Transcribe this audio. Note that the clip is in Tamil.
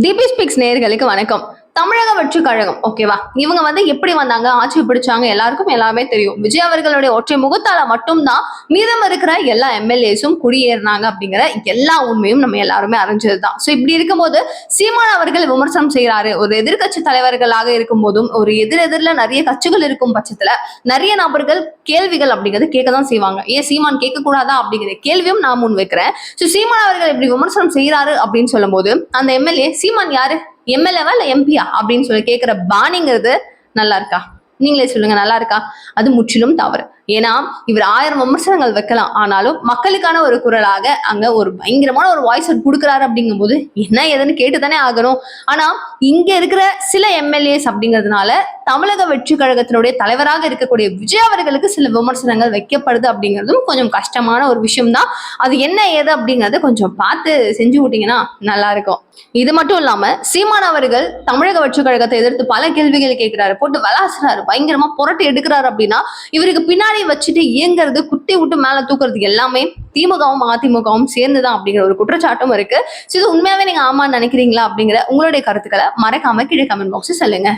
டிபி ஸ்பீக்ஸ் நேயர்களுக்கு வணக்கம். தமிழக வெற்றி கழகம் ஓகேவா, இவங்க எப்படி வந்தாங்க, ஆட்சி பிடிச்சாங்க, எல்லாருக்கும் எல்லாமே தெரியும். விஜய் அவர்களுடைய ஒற்றை முகத்தால மட்டும்தான் மீதம் இருக்கிற எல்லா எம்எல்ஏஸும் குடியேறினாங்க அப்படிங்கிற எல்லா உண்மையும் நம்ம எல்லாருமே அறிஞ்சதுதான். சோ இப்படி இருக்கும்போது சீமான் அவர்கள் விமர்சனம் செய்யறாரு. ஒரு எதிர்கட்சி தலைவர்களாக இருக்கும் போதும், ஒரு எதிரெதிரில நிறைய கட்சிகள் இருக்கும் பட்சத்துல நிறைய நபர்கள் கேள்விகள் அப்படிங்கிறது கேட்கதான் செய்வாங்க. ஏன் சீமான் கேட்க கூடாதா அப்படிங்கிற கேள்வியும் நான் முன் வைக்கிறேன். சோ சீமான் அவர்கள் இப்படி விமர்சனம் செய்யறாரு அப்படின்னு சொல்லும் போது அந்த எம்எல்ஏ சீமான் யாரு, எம்எல்ஏவா இல்ல எம்பியா அப்படின்னு சொல்லி கேட்கிற பாணிங்கிறது நல்லா இருக்கா? நீங்களே சொல்லுங்க, நல்லா இருக்கா? அது முற்றிலும் தவறு. ஏன்னா இவர் 1000 விமர்சனங்கள் வைக்கலாம், ஆனாலும் மக்களுக்கான ஒரு குரலாக அங்க ஒரு பயங்கரமான ஒரு வாய்ஸ் கொடுக்குறாரு. அப்படிங்கும் போது என்ன ஏதுன்னு கேட்டுதானே ஆகணும். ஆனா இங்க இருக்கிற சில எம்எல்ஏஸ் அப்படிங்கிறதுனால தமிழக வெற்றி கழகத்தினுடைய தலைவராக இருக்கக்கூடிய விஜய் அவர்களுக்கு சில விமர்சனங்கள் வைக்கப்படுது அப்படிங்கிறதும் கொஞ்சம் கஷ்டமான ஒரு விஷயம் தான். அது என்ன ஏது அப்படிங்கறத கொஞ்சம் பார்த்து செஞ்சு விட்டீங்கன்னா நல்லா இருக்கும். இது மட்டும் இல்லாம சீமான் அவர்கள் தமிழக வெற்றி கழகத்தை எதிர்த்து பல கேள்விகள் கேட்கிறாரு, போட்டு விளாசுறாரு, பயங்கரமா புரட்டி எடுக்கிறாரு. அப்படின்னா இவருக்கு பின்னாடி வச்சுட்டு இயங்குறது, குத்தி விட்டு மேல தூக்குறது எல்லாமே திமுகவும் அதிமுகவும் சேர்ந்துதான் அப்படிங்கிற ஒரு குற்றச்சாட்டும் இருக்கு. இது உண்மையாவே நீங்க ஆமான்னு நினைக்கிறீங்களா அப்படிங்கிற உங்களுடைய கருத்துக்களை மறக்காம கீழே கமெண்ட் பாக்ஸ் சொல்லுங்க.